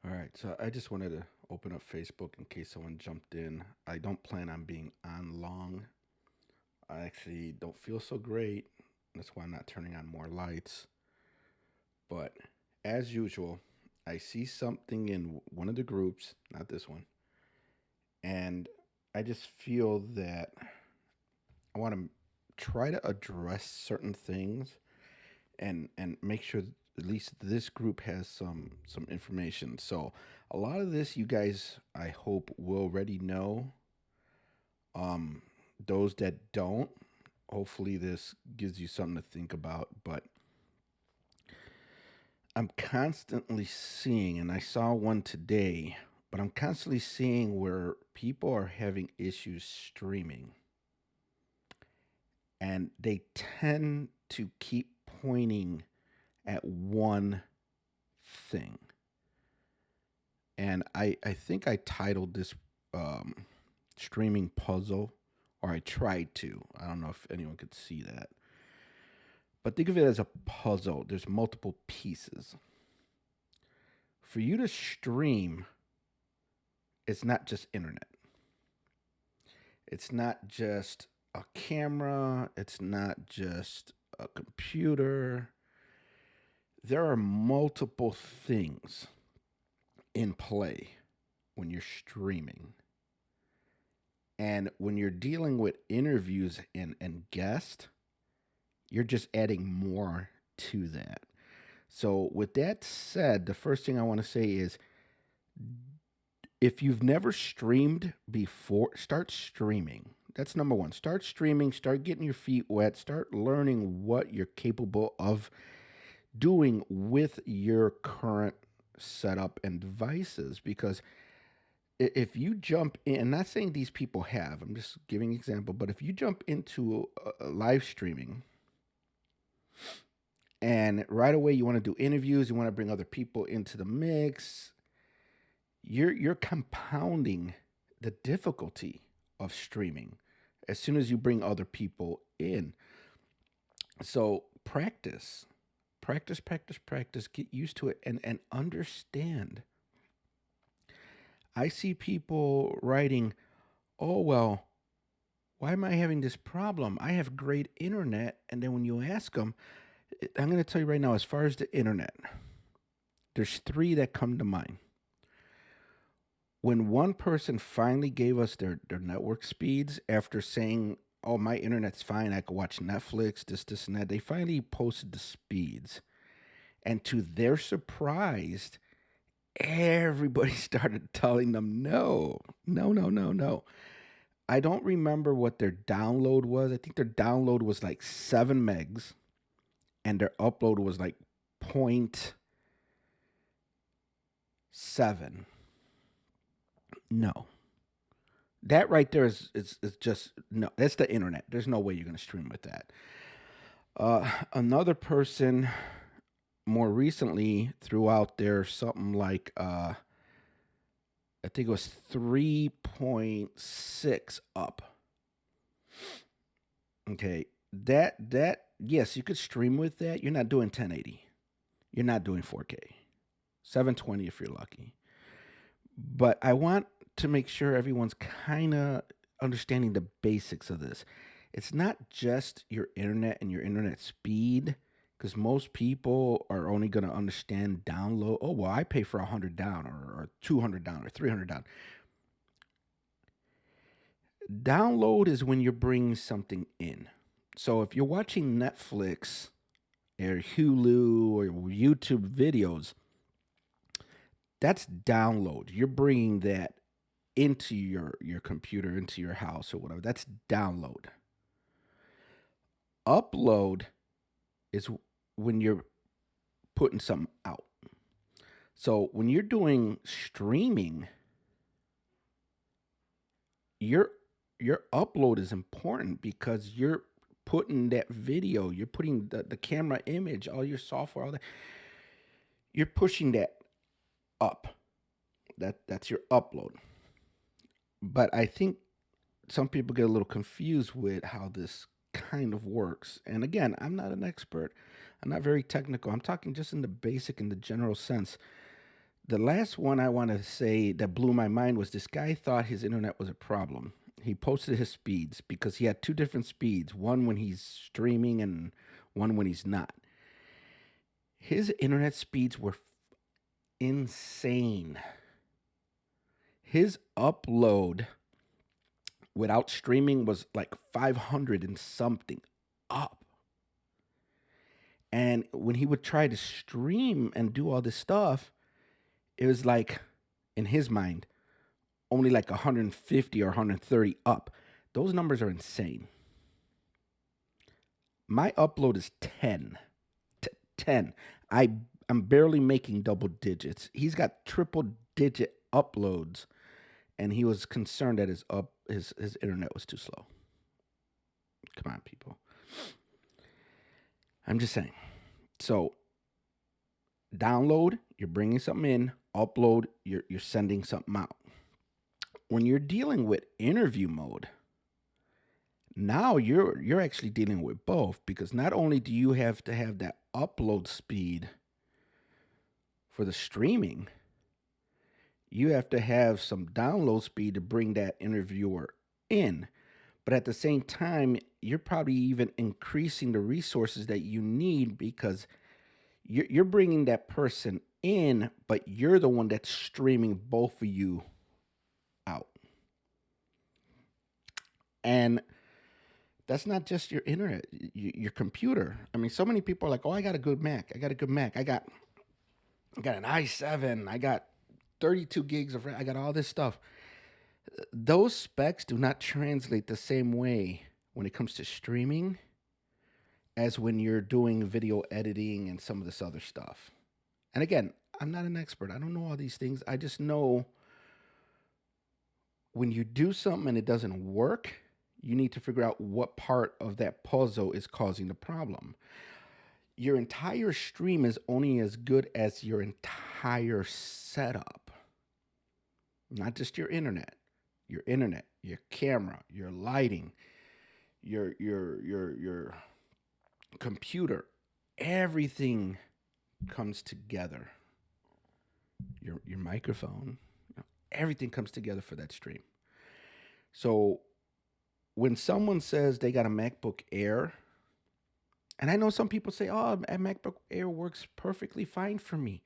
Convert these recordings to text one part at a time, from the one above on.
All right, so I just wanted to open up Facebook in case someone jumped in. I don't plan on being on long. I actually don't feel so great. That's why I'm not turning on more lights. But as usual, I see something in one of the groups, not this one, and I just feel that I want to try to address certain things and make sure at least this group has some information. So a lot of this you guys I hope will already know. Um those that don't, hopefully this gives you something to think about, but I'm constantly seeing, and I saw one today, but I'm constantly seeing where people are having issues streaming, and they tend to keep pointing at one thing. And I think I titled this um, streaming puzzle, or I tried to. I don't know if anyone could see that. But think of it as a puzzle. There's multiple pieces. For you to stream, it's not just internet. It's not just a camera. It's not just a computer. There are multiple things in play when you're streaming. And when you're dealing with interviews and guests, you're just adding more to that. So, with that said, the first thing I want to say is if you've never streamed before, start streaming. That's number one. Start streaming, start getting your feet wet, start learning what you're capable of doing with your current setup and devices. Because if you jump in, I'm not saying these people have, I'm just giving an example, but if you jump into live streaming and right away you want to do interviews, you want to bring other people into the mix, you're compounding the difficulty of streaming as soon as you bring other people in. So practice, get used to it and understand. I see people writing, "Oh well, why am I having this problem? I have great internet." And then when you ask them, I'm going to tell you right now, as far as the internet, there's three that come to mind. When one person finally gave us their network speeds after saying, "Oh, my internet's fine, I can watch Netflix, this, and that," they finally posted the speeds. And to their surprise, everybody started telling them, no, no, no, no, no. I don't remember what their download was. I think their download was like 7 megs and their upload was like point 0.7. No. That right there is just no. That's the internet. There's no way you're gonna stream with that. Another person more recently threw out there something like I think it was 3.6 up. Okay. That yes, you could stream with that. You're not doing 1080. You're not doing 4K. 720 if you're lucky. But I want to make sure everyone's kind of understanding the basics of this. It's not just your internet and your internet speed, because most people are only going to understand download. Oh, well, I pay for 100 down or 200 down or 300 down. Download is when you're bringing something in. So if you're watching Netflix or Hulu or YouTube videos, that's download. You're bringing that into your computer, into your house or whatever. That's download. Upload is when you're putting something out. So when you're doing streaming, your your upload is important because you're putting that video, you're putting the camera image, all your software, all that, you're pushing that up. That's your upload. But I think some people get a little confused with how this kind of works. And again, I'm not an expert. I'm not very technical. I'm talking just in the basic, in the general sense. The last one I want to say that blew my mind was this guy thought his internet was a problem. He posted his speeds because he had two different speeds, one when he's streaming and one when he's not. His internet speeds were insane. His upload without streaming was like 500 and something up. And when he would try to stream and do all this stuff, it was like, in his mind, only like 150 or 130 up. Those numbers are insane. My upload is 10. 10. I'm barely making double digits. He's got triple digit uploads, and he was concerned that his internet was too slow. Come on, people. I'm just saying. So, download, you're bringing something in. Upload, you're sending something out. When you're dealing with interview mode, now you're actually dealing with both, because not only do you have to have that upload speed for the streaming, you have to have some download speed to bring that interviewer in. But at the same time, you're probably even increasing the resources that you need, because you're bringing that person in, but you're the one that's streaming both of you out. And that's not just your internet, your computer. I mean, so many people are like, "Oh, I got a good Mac. I got a good Mac. I got an i7. I got 32 gigs of RAM. I got all this stuff." Those specs do not translate the same way when it comes to streaming as when you're doing video editing and some of this other stuff. And again, I'm not an expert. I don't know all these things. I just know when you do something and it doesn't work, you need to figure out what part of that puzzle is causing the problem. Your entire stream is only as good as your entire setup, not just your internet. Your internet, your camera, your lighting, your computer, everything comes together. Your microphone, everything comes together for that stream. So when someone says they got a MacBook Air, and I know some people say, "Oh, a MacBook Air works perfectly fine for me."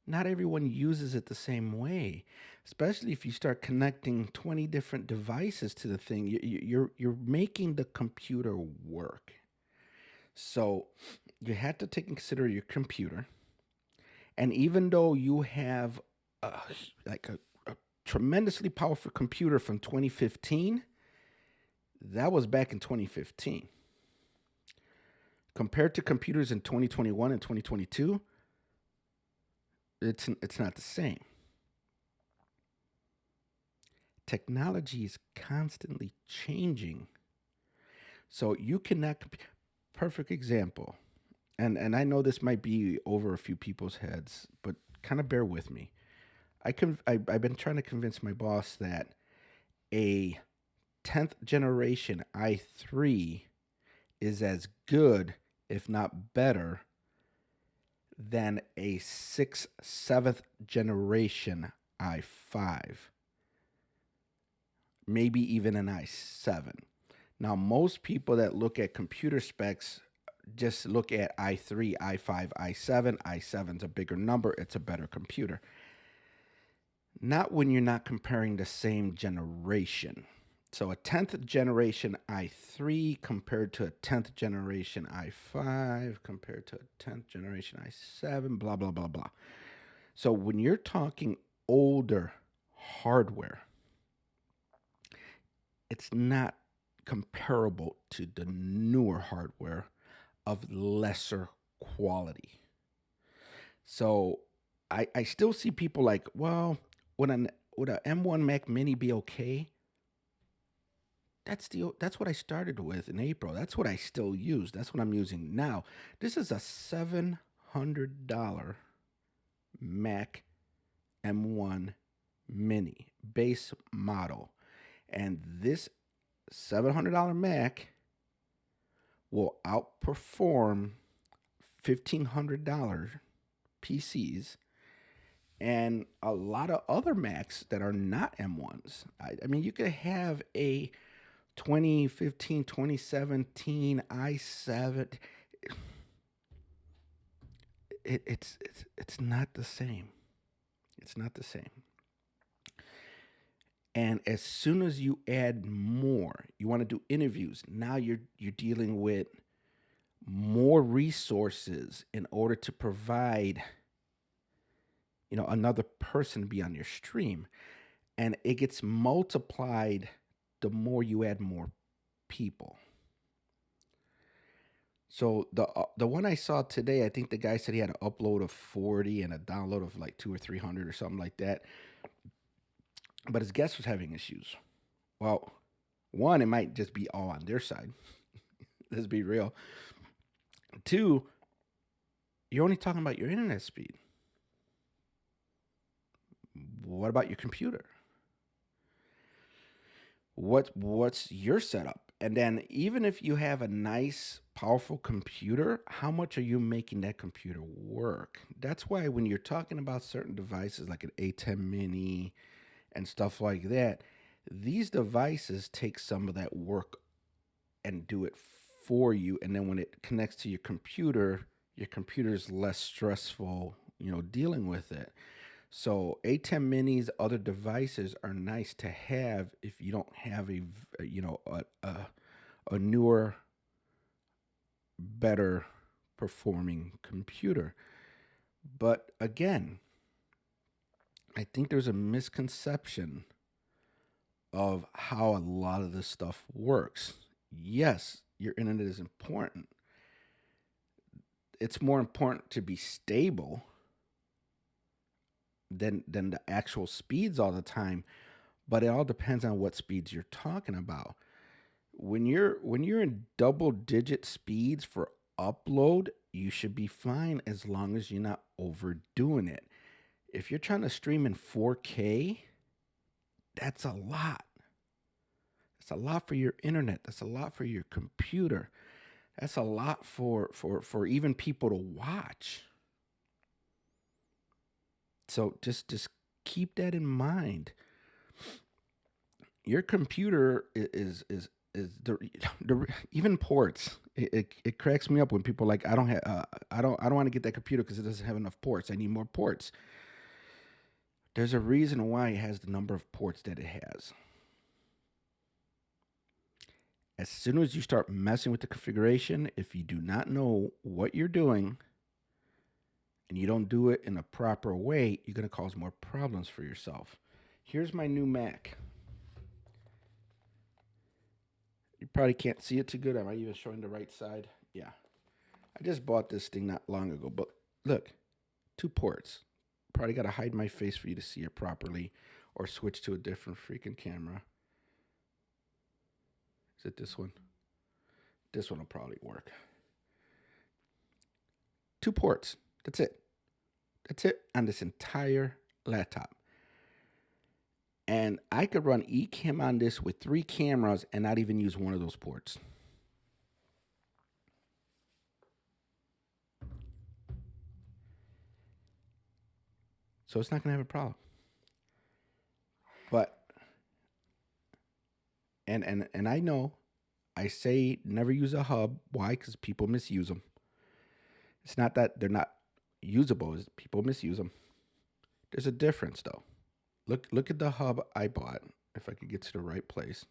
Not everyone uses it the same way, especially if you start connecting 20 different devices to the thing. You're making the computer work. So you have to take and consider your computer. And even though you have a, like a tremendously powerful computer from 2015, that was back in 2015. Compared to computers in 2021 and 2022, it's not the same. Technology is constantly changing. So you cannot perfect example. And I know this might be over a few people's heads, but kind of bear with me. I've been trying to convince my boss that a 10th generation i3 is as good, if not better, than a 6th, 7th generation i5. Maybe even an i7. Now, most people that look at computer specs just look at i3, i5, i7. i7's a bigger number, it's a better computer. Not when you're not comparing the same generation. So a 10th generation i3 compared to a 10th generation i5 compared to a 10th generation i7, blah, blah, blah, blah. So when you're talking older hardware, it's not comparable to the newer hardware of lesser quality. So I still see people like, well, would an M1 Mac Mini be okay? That's what I started with in April. That's what I still use. That's what I'm using now. This is a $700 Mac M1 Mini base model. And this $700 Mac will outperform $1,500 PCs and a lot of other Macs that are not M1s. I mean, you could have a 2015, 2017 i7. It's not the same. It's not the same. And as soon as you add more, you want to do interviews. Now you're dealing with more resources in order to provide, another person to be on your stream, and it gets multiplied the more you add more people. So the one I saw today, I think the guy said he had an upload of 40 and a download of like 200 or 300 or something like that. But his guest was having issues. Well, one, it might just be all on their side. Let's be real. Two, you're only talking about your internet speed. What about your computer? What's your setup? And then even if you have a nice, powerful computer, how much are you making that computer work? That's why when you're talking about certain devices like an A10 mini and stuff like that, these devices take some of that work and do it for you. And then when it connects to your computer is less stressful, dealing with it. So A10 minis, other devices are nice to have if you don't have a newer, better performing computer. But again, I think there's a misconception of how a lot of this stuff works. Yes, your internet is important. It's more important to be stable than the actual speeds all the time, but it all depends on what speeds you're talking about. When you're in double digit speeds for upload, you should be fine as long as you're not overdoing it. If you're trying to stream in 4K, that's a lot. That's a lot for your internet. That's a lot for your computer. That's a lot for even people to watch. So just keep that in mind. Your computer is the even ports. It cracks me up when people are like, I don't want to get that computer because it doesn't have enough ports. I need more ports. There's a reason why it has the number of ports that it has. As soon as you start messing with the configuration, if you do not know what you're doing and you don't do it in a proper way, you're going to cause more problems for yourself. Here's my new Mac. You probably can't see it too good. Am I even showing the right side? Yeah. I just bought this thing not long ago, but look, 2 ports. Probably got to hide my face for you to see it properly or switch to a different freaking camera. Is it this one? This one will probably work. 2 ports. That's it. That's it on this entire laptop. And I could run ECAMM on this with 3 cameras and not even use one of those ports. So it's not going to have a problem. But and I know I say never use a hub. Why? Because people misuse them. It's not that they're not usable. It's people misuse them. There's a difference though. Look at the hub I bought. If I could get to the right place.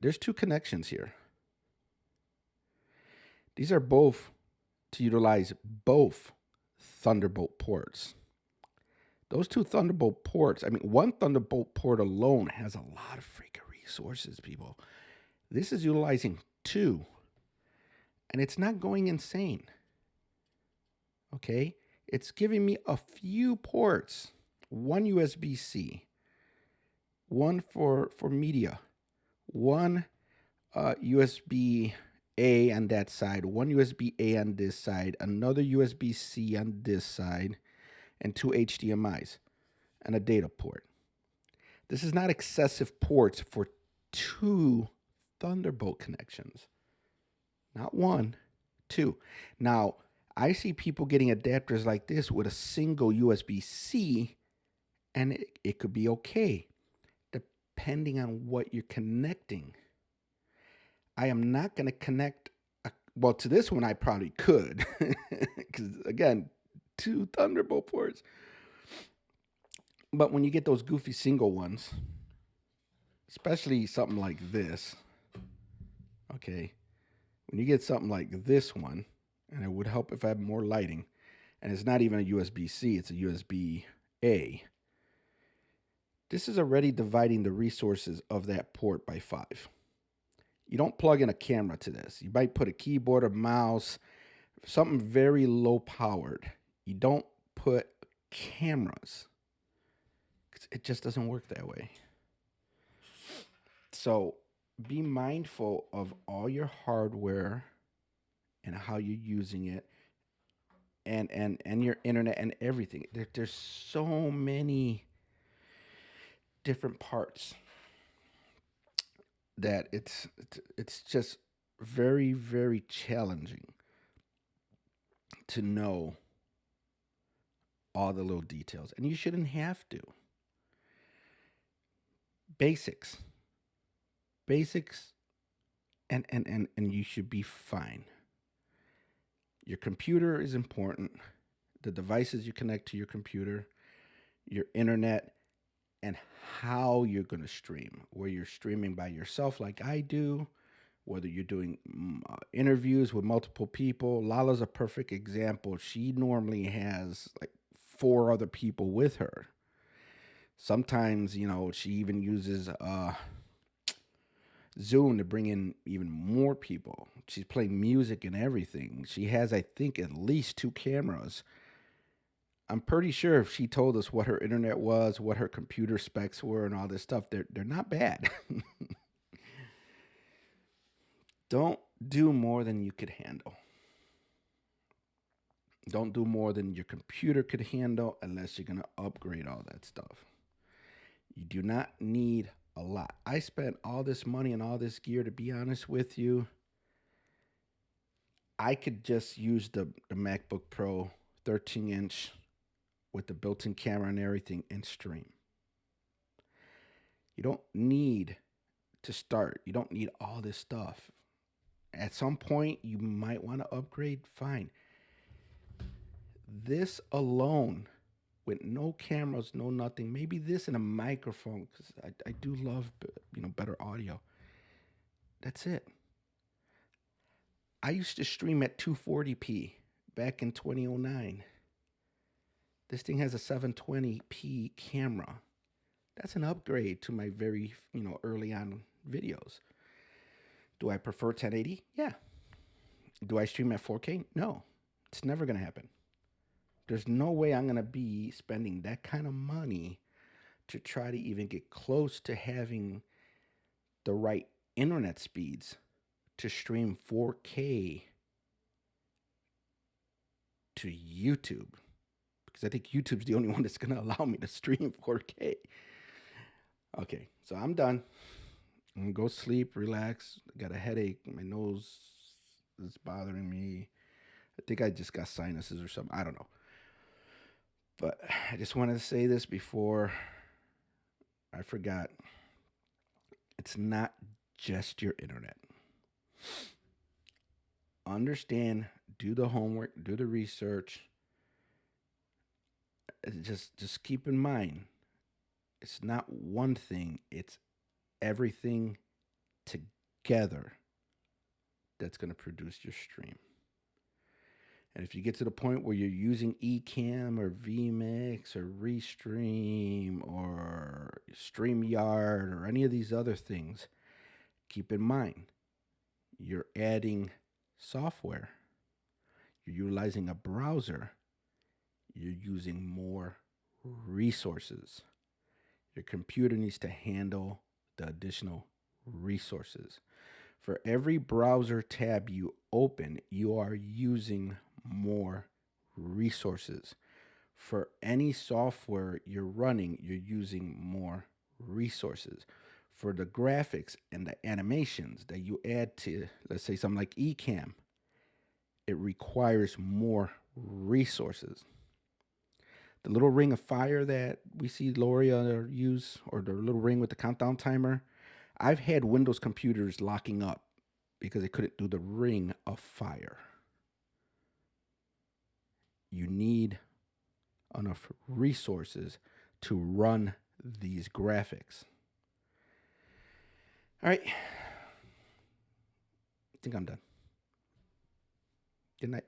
There's 2 connections here. These are both to utilize both Thunderbolt ports. Those 2 Thunderbolt ports, I mean, one Thunderbolt port alone has a lot of freaking resources, people. This is utilizing 2, and it's not going insane. Okay? It's giving me a few ports. 1 USB-C, 1 for media, 1 USB-A on that side, 1 USB-A on this side, another USB-C on this side, and 2 HDMIs, and a data port. This is not excessive ports for 2 Thunderbolt connections. Not 1, 2. Now, I see people getting adapters like this with a single USB-C, and it could be okay depending on what you're connecting. I am not going to connect, well, to this one, I probably could. Because, again, two Thunderbolt ports. But when you get those goofy single ones, especially something like this, okay, when you get something like this one, and it would help if I had more lighting, and it's not even a USB-C, it's a USB-A. This is already dividing the resources of that port by 5. You don't plug in a camera to this. You might put a keyboard, a mouse, something very low powered. You don't put cameras. It just doesn't work that way. So be mindful of all your hardware and how you're using it, and your internet and everything. There's so many different parts that it's just very, very challenging to know all the little details, and you shouldn't have to. Basics, basics, and you should be fine. Your computer is important. The devices you connect to your computer, your internet, and how you're going to stream. Where you're streaming by yourself, like I do, whether you're doing interviews with multiple people. Lala's a perfect example. She normally has like 4 other people with her. Sometimes, she even uses Zoom to bring in even more people. She's playing music and everything. She has, I think, at least 2 cameras. I'm pretty sure if she told us what her internet was, what her computer specs were, and all this stuff, they're not bad. Don't do more than you could handle. Don't do more than your computer could handle unless you're going to upgrade all that stuff. You do not need a lot. I spent all this money and all this gear, to be honest with you. I could just use the MacBook Pro 13-inch with the built-in camera and everything and stream. You don't need to start. You don't need all this stuff. At some point, you might want to upgrade. Fine. This alone, with no cameras, no nothing, maybe this and a microphone, because I do love better audio. That's it. I used to stream at 240p back in 2009. This thing has a 720p camera. That's an upgrade to my very, early on videos. Do I prefer 1080? Yeah. Do I stream at 4K? No. It's never going to happen. There's no way I'm going to be spending that kind of money to try to even get close to having the right internet speeds to stream 4K to YouTube. Because I think YouTube's the only one that's going to allow me to stream 4K. Okay, so I'm done. I'm going to go sleep, relax. I got a headache. My nose is bothering me. I think I just got sinuses or something. I don't know. But I just wanted to say this before I forgot. It's not just your internet. Understand, do the homework, do the research. Just keep in mind, it's not one thing, it's everything together that's going to produce your stream. And if you get to the point where you're using ECAMM or vMix or Restream or StreamYard or any of these other things, keep in mind, you're adding software. You're utilizing a browser. You're using more resources. Your computer needs to handle the additional resources. For every browser tab you open, you are using more resources. For any software you're running, you're using more resources. For the graphics and the animations that you add to, let's say, something like ECAMM, it requires more resources. The little ring of fire that we see Loria use, or the little ring with the countdown timer, I've had Windows computers locking up because they couldn't do the ring of fire. You need enough resources to run these graphics. All right. I think I'm done. Good night.